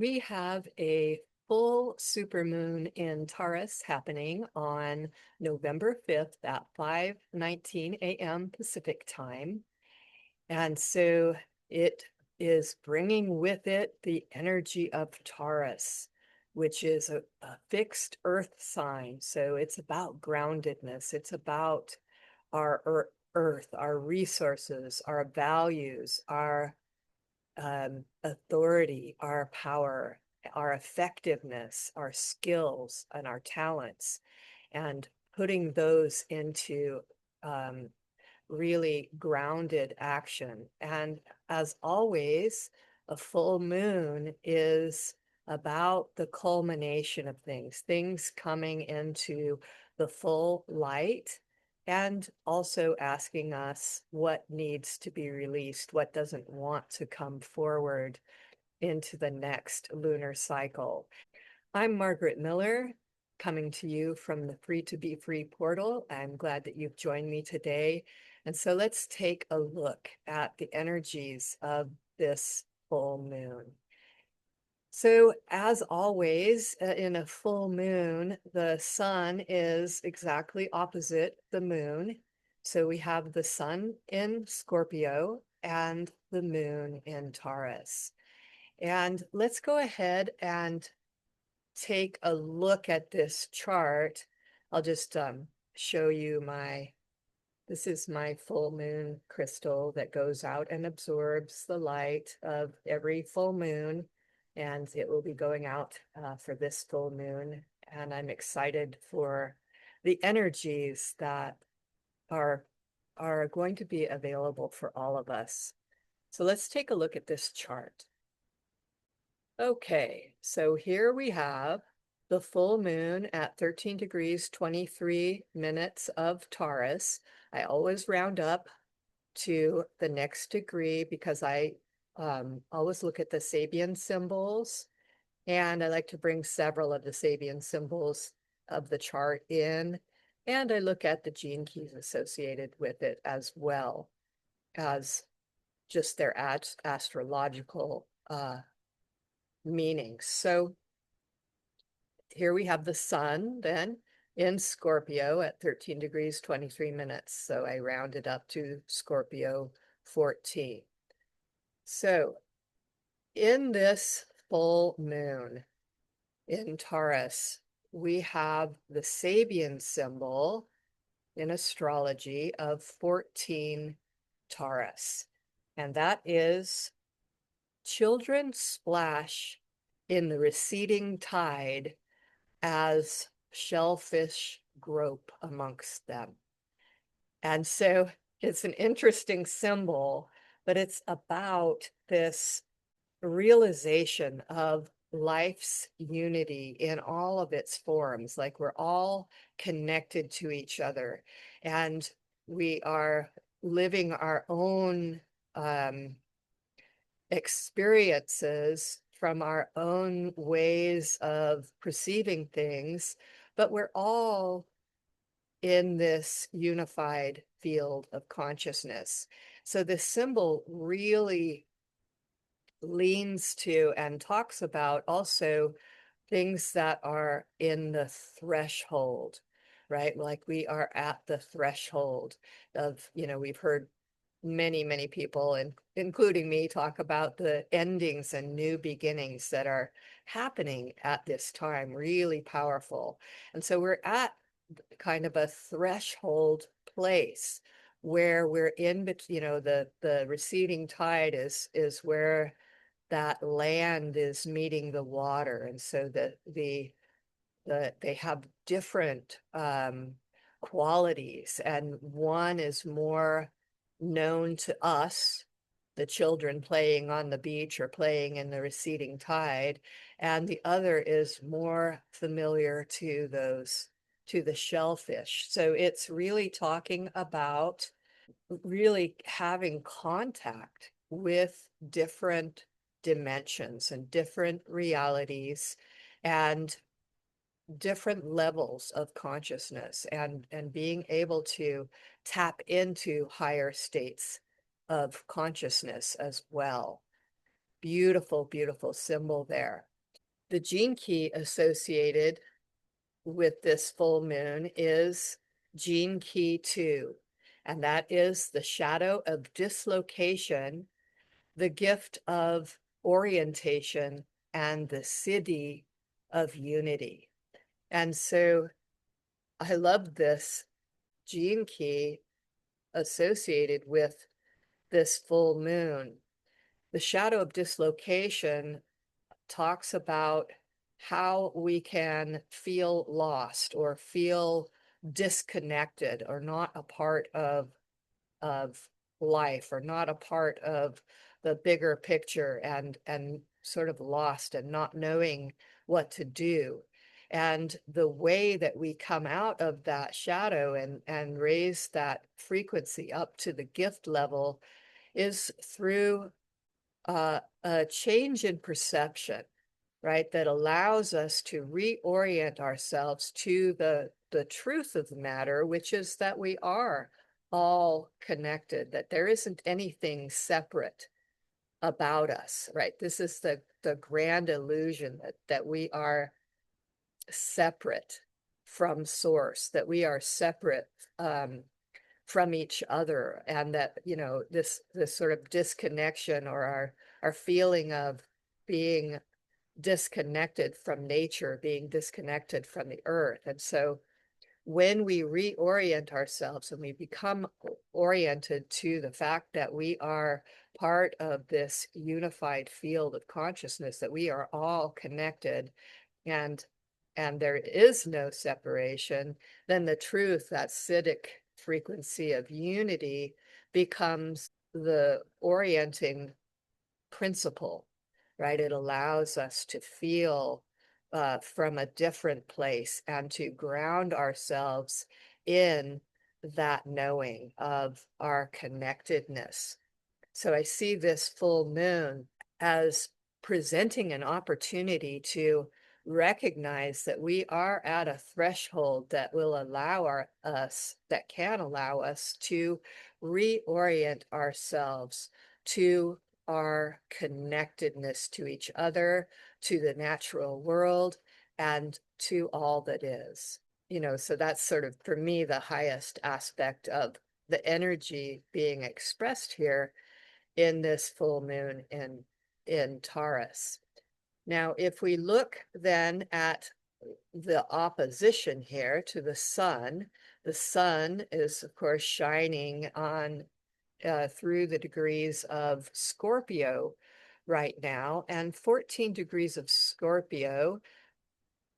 We have a full super moon in Taurus happening on November 5th at 5:19 a.m. Pacific time. And so it is bringing with it the energy of Taurus, which is a fixed earth sign. So it's about groundedness. It's about our earth, our resources, our values, our authority, our power, our effectiveness, our skills, and our talents, and putting those into um, really grounded action. And as always, a full moon is about the culmination of things coming into the full light, and also asking us what needs to be released, what doesn't want to come forward into the next lunar cycle. I'm Margaret Miller, coming to you from the Free to Be Free portal. I'm glad that you've joined me today. And so let's take a look at the energies of this full moon. So, as always, in a full moon, the sun is exactly opposite the moon. So, we have the sun in Scorpio and the moon in Taurus. And let's go ahead and take a look at this chart. I'll just show you this is my full moon crystal that goes out and absorbs the light of every full moon. And it will be going out for this full moon. And I'm excited for the energies that are, are going to be available for all of us. So let's take a look at this chart. Okay, so here we have the full moon at 13 degrees, 23 minutes of Taurus. I always round up to the next degree because I always look at the Sabian symbols, and I like to bring several of the Sabian symbols of the chart in, and I look at the gene keys associated with it as well as just their astrological meanings. So here we have the sun then in Scorpio at 13 degrees, 23 minutes. So I rounded up to Scorpio 14. So in this full moon in Taurus, we have the Sabian symbol in astrology of 14 Taurus. And that is children splash in the receding tide as shellfish grope amongst them. And so it's an interesting symbol, but it's about this realization of life's unity in all of its forms. Like we're all connected to each other, and we are living our own experiences from our own ways of perceiving things, but we're all in this unified field of consciousness. So the symbol really leans to and talks about also things that are in the threshold, right? Like we are at the threshold of, we've heard many people, and including me, talk about the endings and new beginnings that are happening at this time, really powerful. And so we're at kind of a threshold place where we're in, the receding tide is where that land is meeting the water. And so they have different qualities, and one is more known to us, the children playing on the beach or playing in the receding tide, and the other is more familiar to the shellfish. So it's really talking about really having contact with different dimensions and different realities and different levels of consciousness, and being able to tap into higher states of consciousness as well. Beautiful symbol there. The gene key associated with this full moon is gene key 2, and that is the shadow of dislocation, the gift of orientation, and the siddhi of unity. And so I love this gene key associated with this full moon. The shadow of dislocation talks about how we can feel lost or feel disconnected or not a part of life or not a part of the bigger picture, and sort of lost and not knowing what to do. And the way that we come out of that shadow and raise that frequency up to the gift level is through a change in perception, right? That allows us to reorient ourselves to the truth of the matter, which is that we are all connected, that there isn't anything separate about us, right? This is the grand illusion that we are separate from source, that we are separate from each other, and that, you know, this sort of disconnection or our feeling of being disconnected from nature, being disconnected from the earth. And so when we reorient ourselves and we become oriented to the fact that we are part of this unified field of consciousness, that we are all connected, and there is no separation, then the truth, that Siddhic frequency of unity, becomes the orienting principle, right? It allows us to feel from a different place and to ground ourselves in that knowing of our connectedness. So I see this full moon as presenting an opportunity to recognize that we are at a threshold that will allow us, that can allow us to reorient ourselves to our connectedness to each other, to the natural world, and to all that is. You know, so that's sort of, for me, the highest aspect of the energy being expressed here in this full moon in Taurus. Now, if we look then at the opposition here to the sun is, of course, shining on through the degrees of Scorpio right now, and 14 degrees of Scorpio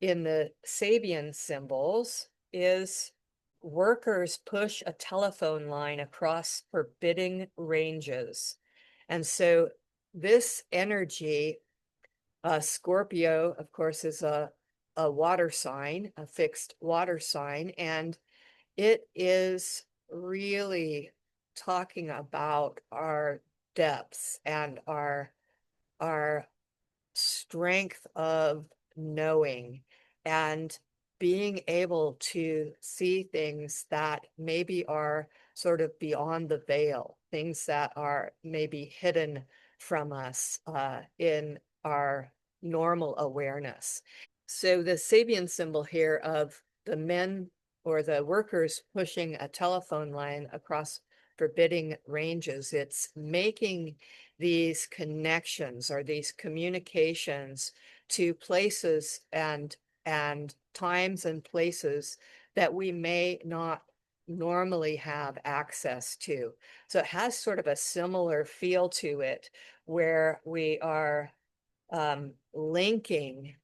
in the Sabian symbols is workers push a telephone line across forbidding ranges. And so this energy, Scorpio, of course, is a water sign, a fixed water sign, and it is really talking about our depths and our strength of knowing and being able to see things that maybe are sort of beyond the veil, things that are maybe hidden from us in our normal awareness. So the Sabian symbol here of the men or the workers pushing a telephone line across forbidding ranges, it's making these connections or these communications to places and times and places that we may not normally have access to. So it has sort of a similar feel to it, where we are linking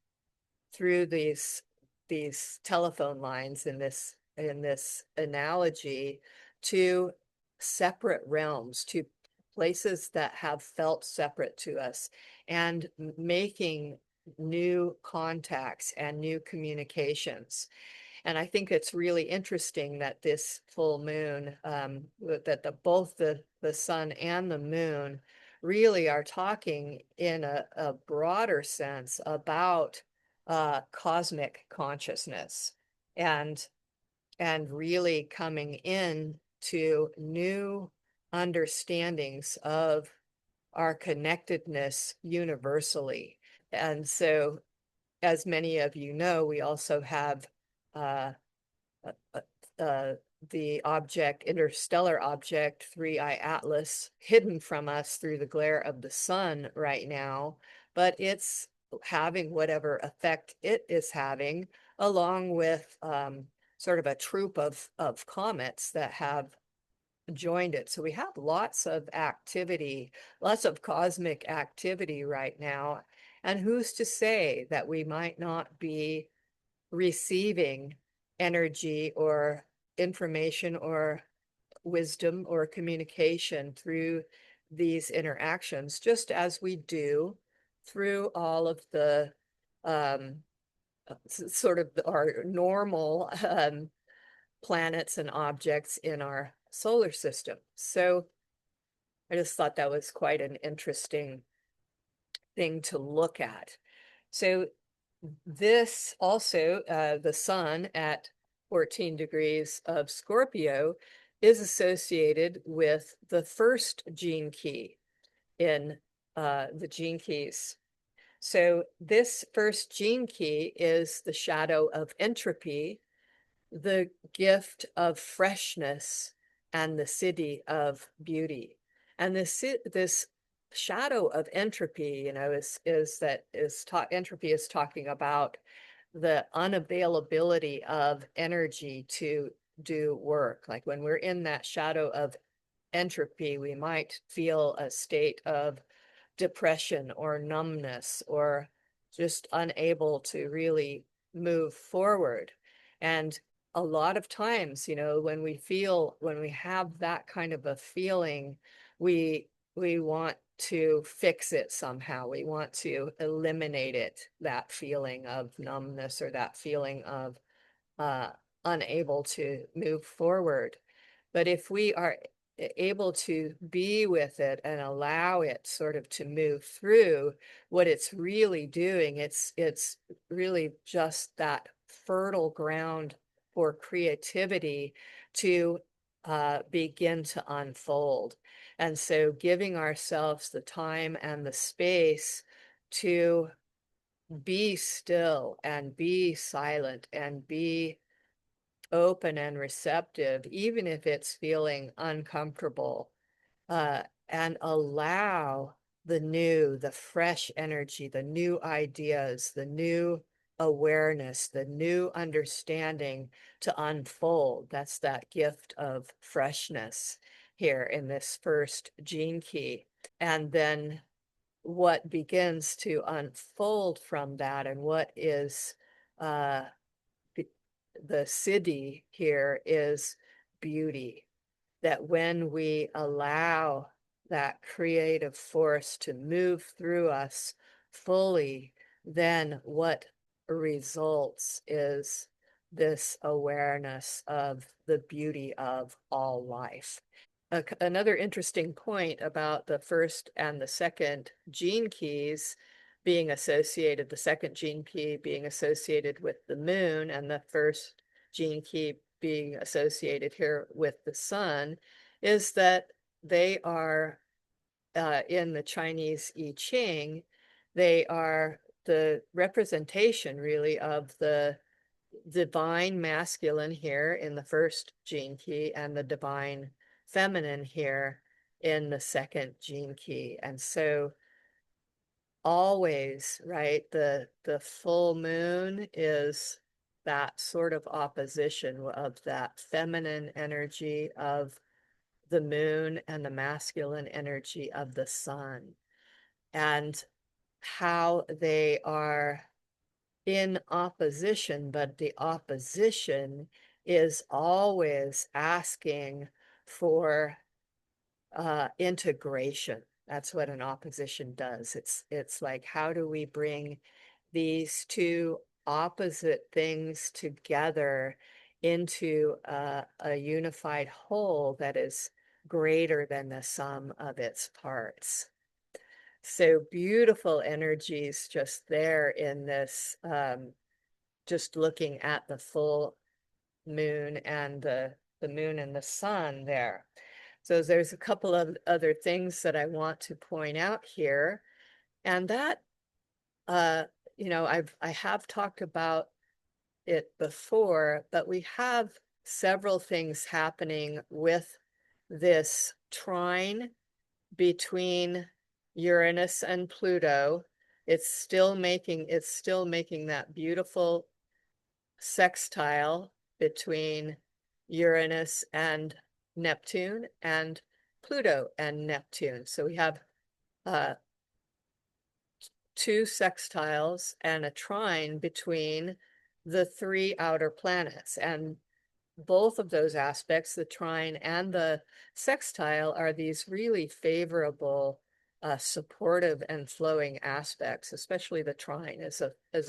through these telephone lines in this analogy to separate realms, to places that have felt separate to us, and making new contacts and new communications. And I think it's really interesting that this full moon, that both the sun and the moon really are talking in a broader sense about cosmic consciousness, and really coming in to new understandings of our connectedness universally. And so as many of you know, we also have the object, interstellar object, 3I Atlas, hidden from us through the glare of the sun right now, but it's having whatever effect it is having, along with sort of a troop of comets that have joined it. So we have lots of activity, lots of cosmic activity right now. And who's to say that we might not be receiving energy or information or wisdom or communication through these interactions, just as we do through all of the sort of our normal planets and objects in our solar system. So I just thought that was quite an interesting thing to look at. So this also, the sun at 14 degrees of Scorpio is associated with the first gene key in the gene keys. So this first gene key is the shadow of entropy, the gift of freshness, and the city of beauty. And this shadow of entropy, you know, entropy is talking about the unavailability of energy to do work. Like when we're in that shadow of entropy, we might feel a state of depression or numbness or just unable to really move forward. And a lot of times, you know, when we have that kind of a feeling, we want to fix it somehow. We want to eliminate it, that feeling of numbness or that feeling of unable to move forward. But if we are able to be with it and allow it sort of to move through, what it's really doing, it's really just that fertile ground for creativity to begin to unfold. And so giving ourselves the time and the space to be still and be silent and be open and receptive, even if it's feeling uncomfortable, and allow the new, the fresh energy, the new ideas, the new awareness, the new understanding to unfold. That's that gift of freshness here in this first gene key. And then what begins to unfold from that and what is the siddhi here is beauty. That when we allow that creative force to move through us fully, then what results is this awareness of the beauty of all life. Another interesting point about the first and the second gene keys being associated, the second gene key being associated with the moon and the first gene key being associated here with the sun, is that they are in the Chinese I Ching, they are the representation really of the divine masculine here in the first gene key and the divine feminine here in the second gene key. And so always, right, the full moon is that sort of opposition of that feminine energy of the moon and the masculine energy of the sun, and how they are in opposition, but the opposition is always asking for integration. That's what an opposition does. It's like, how do we bring these two opposite things together into a unified whole that is greater than the sum of its parts? So beautiful energies just there in this, just looking at the full moon and the moon and the sun there. So there's a couple of other things that I want to point out here. And that, I have talked about it before, but we have several things happening with this trine between Uranus and Pluto. It's still making that beautiful sextile between Uranus and Neptune and Pluto and Neptune. So we have two sextiles and a trine between the three outer planets. And both of those aspects, the trine and the sextile, are these really favorable, supportive and flowing aspects, especially the trine is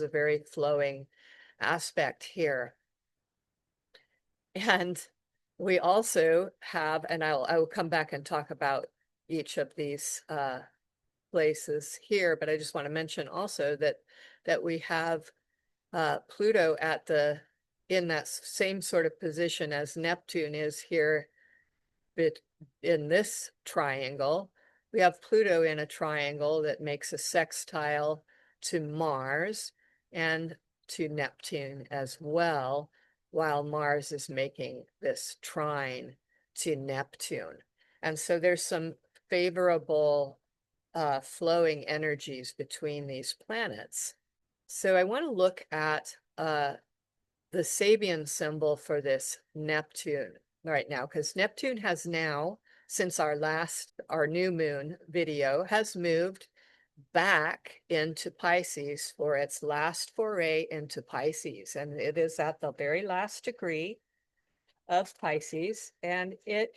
a very flowing aspect here. And we also have, and I will come back and talk about each of these places here, but I just want to mention also that we have Pluto in that same sort of position as Neptune is here in this triangle. We have Pluto in a triangle that makes a sextile to Mars and to Neptune as well, while Mars is making this trine to Neptune. And so there's some favorable flowing energies between these planets. So I want to look at the Sabian symbol for this Neptune right now, because Neptune has now, since our new moon video, has moved back into Pisces for its last foray into Pisces. And it is at the very last degree of Pisces. And it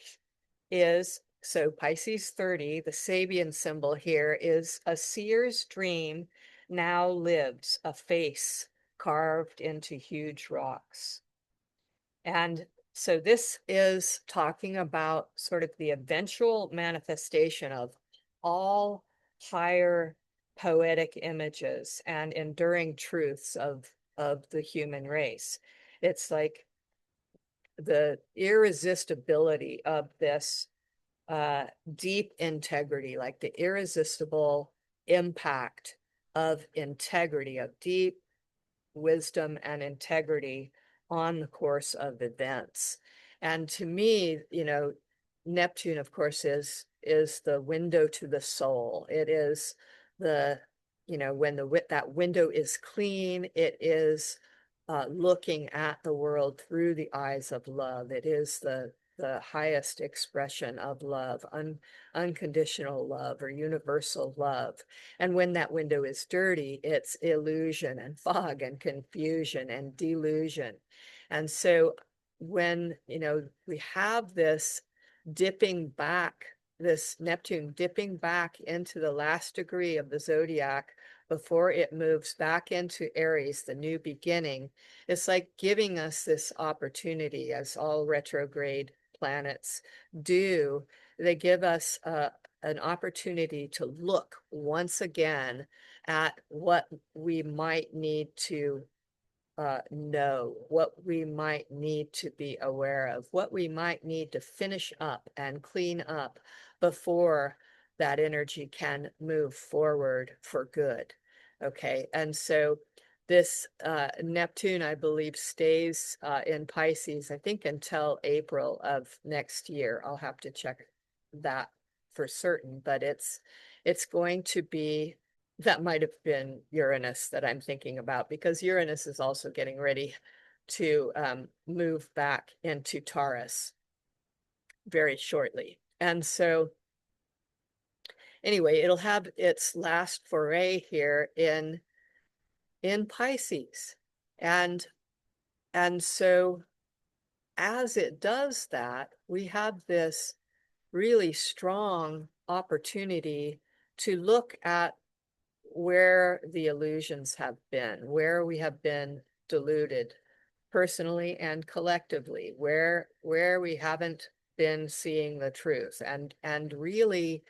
is, so Pisces 30, the Sabian symbol here is a seer's dream now lives, a face carved into huge rocks. And so this is talking about sort of the eventual manifestation of all higher poetic images and enduring truths of the human race. It's like the irresistibility of this deep integrity, like the irresistible impact of integrity, of deep wisdom and integrity on the course of events. And to me, Neptune, of course, is the window to the soul. It is the, when that window is clean, it is looking at the world through the eyes of love. It is the highest expression of love, unconditional love or universal love. And when that window is dirty, it's illusion and fog and confusion and delusion. And so when, we have this Neptune dipping back into the last degree of the zodiac before it moves back into Aries, the new beginning, it's like giving us this opportunity, as all retrograde planets do. They give us an opportunity to look once again at what we might need to know, what we might need to be aware of, what we might need to finish up and clean up before that energy can move forward for good. Okay, and so this Neptune, I believe, stays in Pisces, I think, until April of next year. I'll have to check that for certain, but it's going to be, that might have been Uranus that I'm thinking about, because Uranus is also getting ready to move back into Taurus very shortly. And so anyway, it'll have its last foray here in Pisces. And so as it does that, we have this really strong opportunity to look at where the illusions have been, where we have been deluded personally and collectively, where we haven't been seeing the truth, and really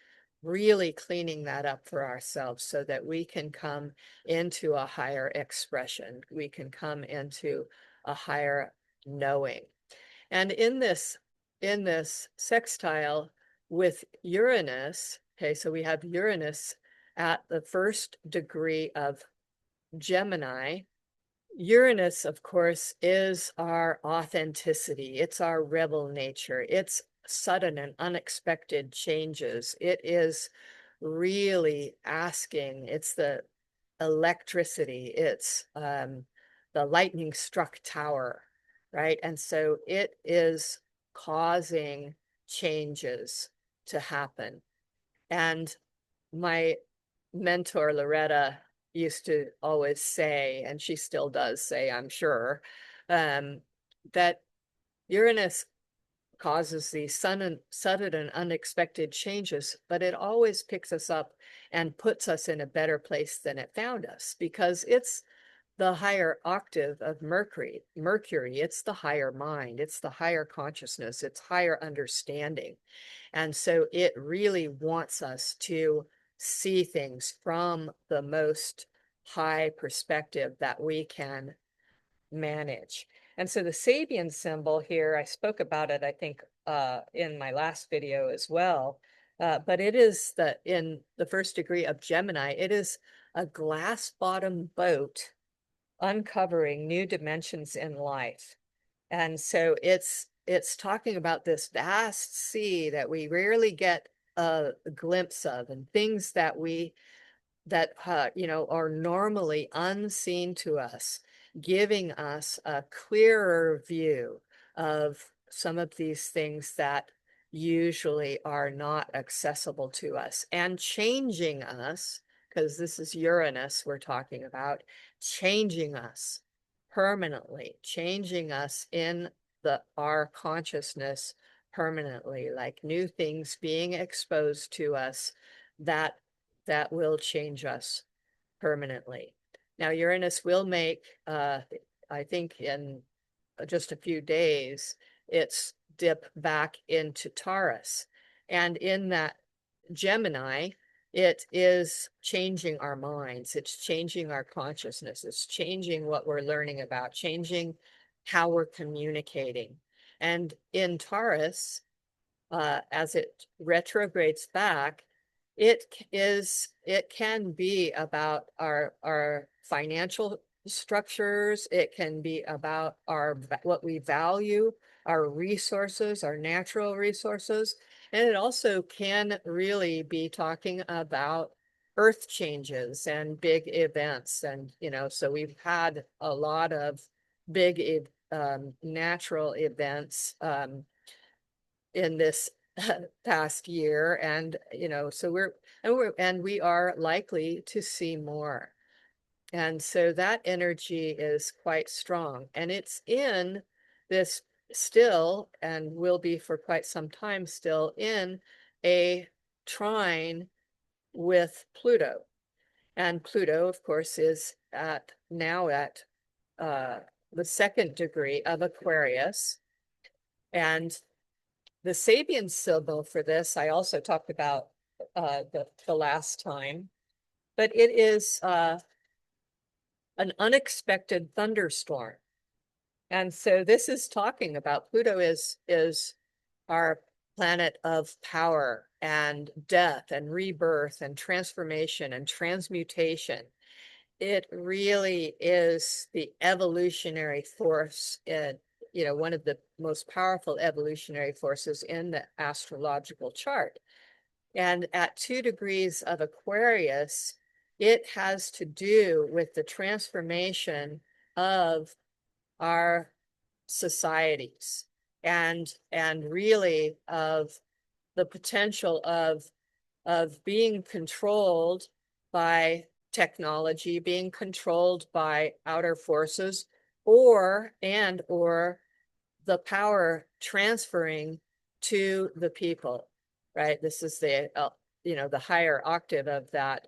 cleaning that up for ourselves so that we can come into a higher expression, we can come into a higher knowing. And in this sextile with Uranus, okay, so we have Uranus at the first degree of Gemini, Uranus, of course, is our authenticity. It's our rebel nature. It's sudden and unexpected changes. It is really asking. It's the electricity. It's the lightning struck tower, right? And so it is causing changes to happen. And my mentor, Loretta, used to always say, and she still does say, I'm sure, that Uranus causes these sudden and unexpected changes, but it always picks us up and puts us in a better place than it found us, because it's the higher octave of Mercury. It's the higher mind, it's the higher consciousness, it's higher understanding. And so it really wants us to see things from the most high perspective that we can manage. And so the Sabian symbol here, I spoke about it, I think, in my last video as well. But it is in the first degree of Gemini, it is a glass bottom boat uncovering new dimensions in life. And so it's talking about this vast sea that we rarely get a glimpse of, and things that are normally unseen to us, giving us a clearer view of some of these things that usually are not accessible to us, and changing us, because this is Uranus we're talking about, changing us permanently, changing us in our consciousness permanently, like new things being exposed to us that will change us permanently. Now, Uranus will make, I think in just a few days, its dip back into Taurus. And in that Gemini, it is changing our minds. It's changing our consciousness. It's changing what we're learning about, changing how we're communicating. And in Taurus, as it retrogrades back, it can be about our financial structures. It can be about what we value, our resources, our natural resources. And it also can really be talking about earth changes and big events. And, so we've had a lot of big natural events in this past year. And, so we are likely to see more. And so that energy is quite strong, and it's in this still, and will be for quite some time still, in a trine with Pluto. And Pluto, of course, is now at the second degree of Aquarius. And the Sabian symbol for this, I also talked about the last time, but it is an unexpected thunderstorm. And so this is talking about Pluto is our planet of power and death and rebirth and transformation and transmutation. It really is the evolutionary force in, one of the most powerful evolutionary forces in the astrological chart. And at 2 degrees of Aquarius, it has to do with the transformation of our societies, and really of the potential of being controlled by technology, being controlled by outer forces, or the power transferring to the people, right? This is the higher octave of that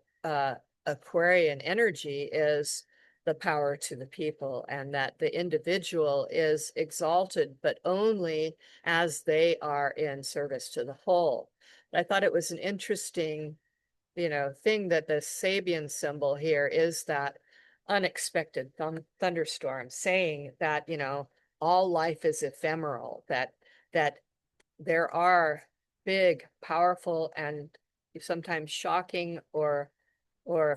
Aquarian energy, is the power to the people, and that the individual is exalted, but only as they are in service to the whole. I thought it was an interesting, thing that the Sabian symbol here is that unexpected thunderstorm, saying that, all life is ephemeral, that there are big, powerful, and sometimes shocking or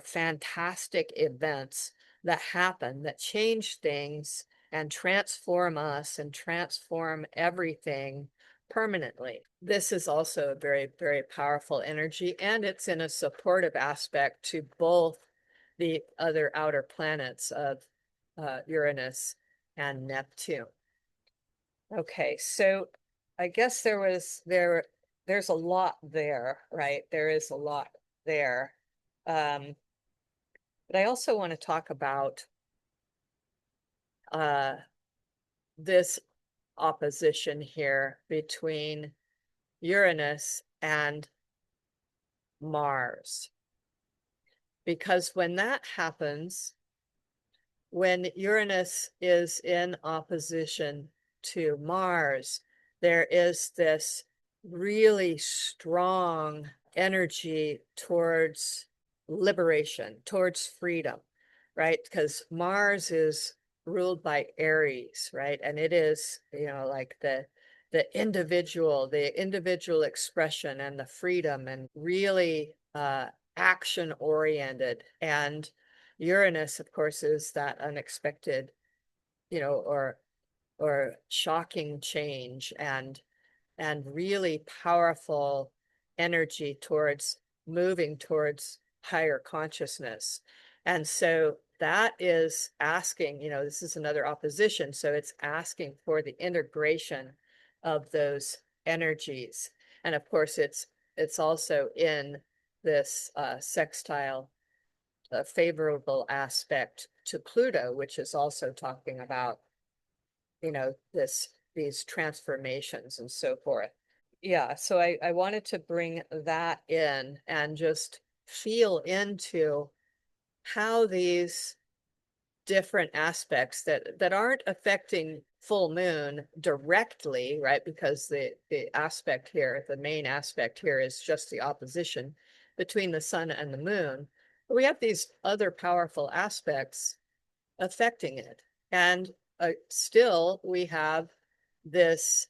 fantastic events that happen, that change things and transform us and transform everything permanently. This is also a very, very powerful energy, and it's in a supportive aspect to both the other outer planets of Uranus and Neptune. Okay, so I guess there's a lot there, right? There is a lot there. But I also want to talk about this opposition here between Uranus and Mars. Because when that happens, when Uranus is in opposition to Mars, there is this really strong energy towards liberation, towards freedom, right? Because Mars is ruled by Aries, right? And it is, like the individual expression and the freedom, and really action oriented. And Uranus, of course, is that unexpected, or shocking change, and really powerful energy towards moving towards higher consciousness. And so that is asking, this is another opposition. So it's asking for the integration of those energies. And of course, it's also in this sextile favorable aspect to Pluto, which is also talking about, these transformations and so forth. Yeah, so I wanted to bring that in and just feel into how these different aspects that aren't affecting full moon directly, right? Because the aspect here, the main aspect here is just the opposition between the sun and the moon. But we have these other powerful aspects affecting it. And still we have this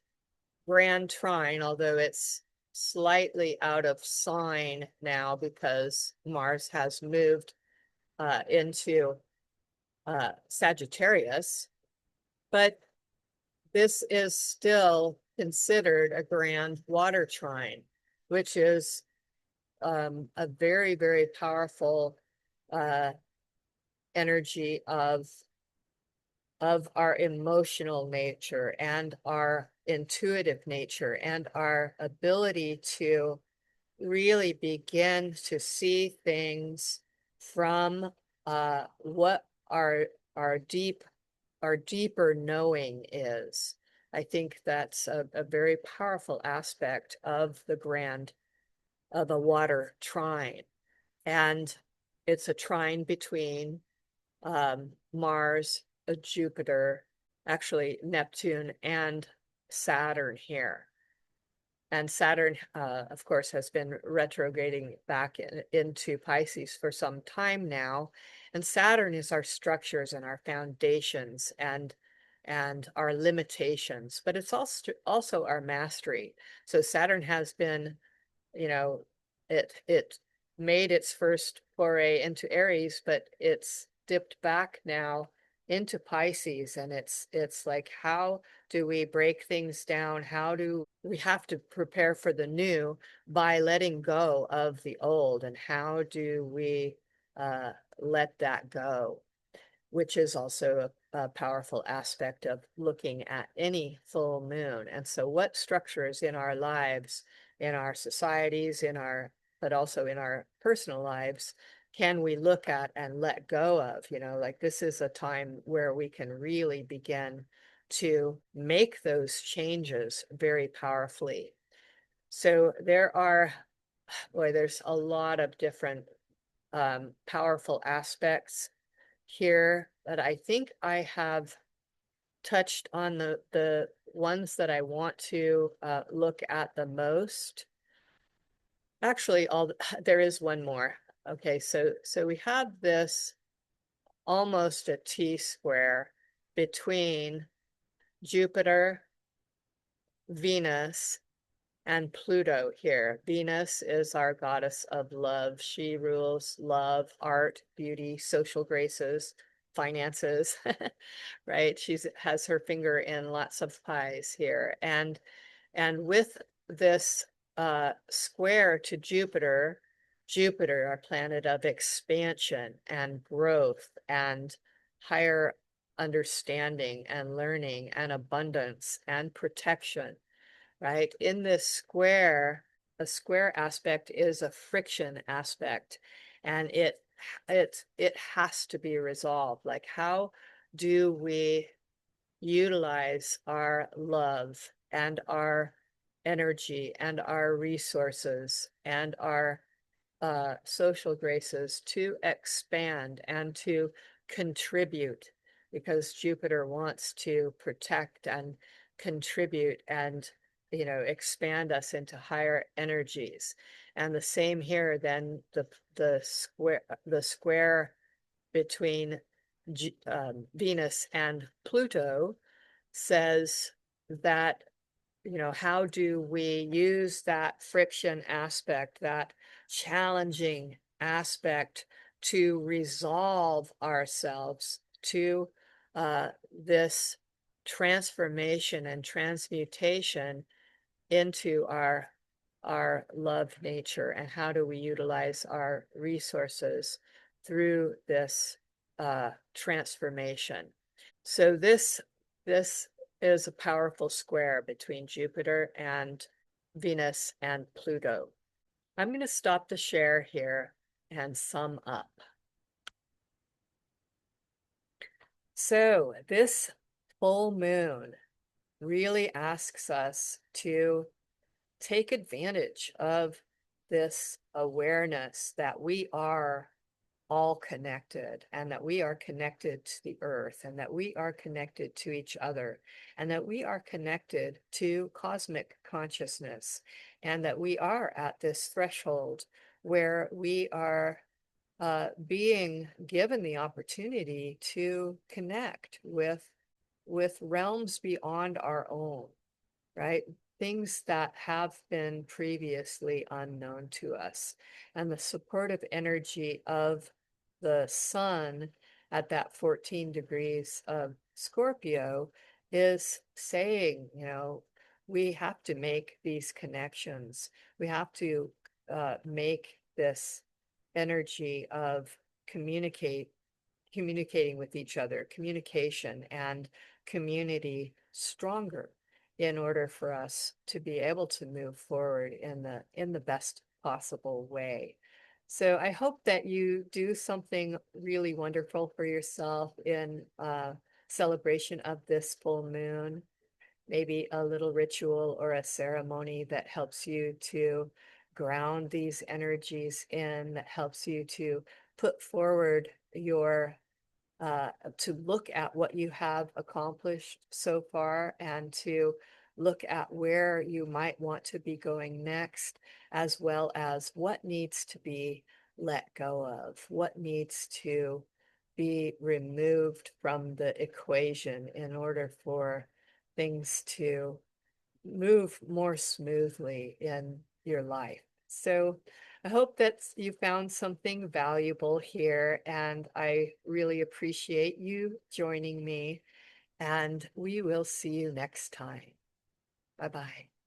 grand trine, although it's slightly out of sign now because Mars has moved into Sagittarius, but this is still considered a grand water trine, which is a very, very powerful energy of our emotional nature and our intuitive nature and our ability to really begin to see things from what our deeper knowing is. I think that's a very powerful aspect of a water trine. And it's a trine between Mars, Jupiter, actually Neptune, and Saturn here. And Saturn, of course, has been retrograding back into Pisces for some time now. And Saturn is our structures and our foundations and our limitations, but it's also our mastery. So Saturn has been, it made its first foray into Aries, but it's dipped back now into Pisces, and it's like, how do we break things down? How do we have to prepare for the new by letting go of the old? And how do we let that go? Which is also a powerful aspect of looking at any full moon. And so what structures in our lives, in our societies, but also in our personal lives, can we look at and let go of? Like, this is a time where we can really begin to make those changes very powerfully. So there's a lot of different powerful aspects here, but I think I have touched on the ones that I want to look at the most. Actually, there is one more. Okay, so we have this almost a T-square between Jupiter, Venus, and Pluto here. Venus is our goddess of love. She rules love, art, beauty, social graces, finances, right? She's has her finger in lots of pies here. And with this square to Jupiter, Jupiter, our planet of expansion and growth and higher understanding and learning and abundance and protection, right? In this square, a square aspect is a friction aspect, and it has to be resolved. Like, how do we utilize our love and our energy and our resources and our social graces to expand and to contribute, because Jupiter wants to protect and contribute and, you know, expand us into higher energies. And the same here, then the square between Venus and Pluto says that, you know, how do we use that friction aspect, that challenging aspect, to resolve ourselves to this transformation and transmutation into our love nature, and how do we utilize our resources through this transformation. So this is a powerful square between Jupiter and Venus and Pluto. I'm going to stop the share here and sum up. So this full moon really asks us to take advantage of this awareness that we are all connected, and that we are connected to the earth, and that we are connected to each other, and that we are connected to cosmic consciousness, and that we are at this threshold where we are being given the opportunity to connect with realms beyond our own, right? Things that have been previously unknown to us. And the supportive energy of the sun at that 14 degrees of Scorpio is saying, you know, we have to make these connections. We have to make this energy of communicating with each other, communication and community stronger, in order for us to be able to move forward in the best possible way. So I hope that you do something really wonderful for yourself in celebration of this full moon. Maybe a little ritual or a ceremony that helps you to ground these energies in, that helps you to put forward your to look at what you have accomplished so far, and to look at where you might want to be going next, as well as what needs to be let go of, what needs to be removed from the equation in order for things to move more smoothly in your life. So I hope that you found something valuable here, and I really appreciate you joining me, and we will see you next time. Bye-bye.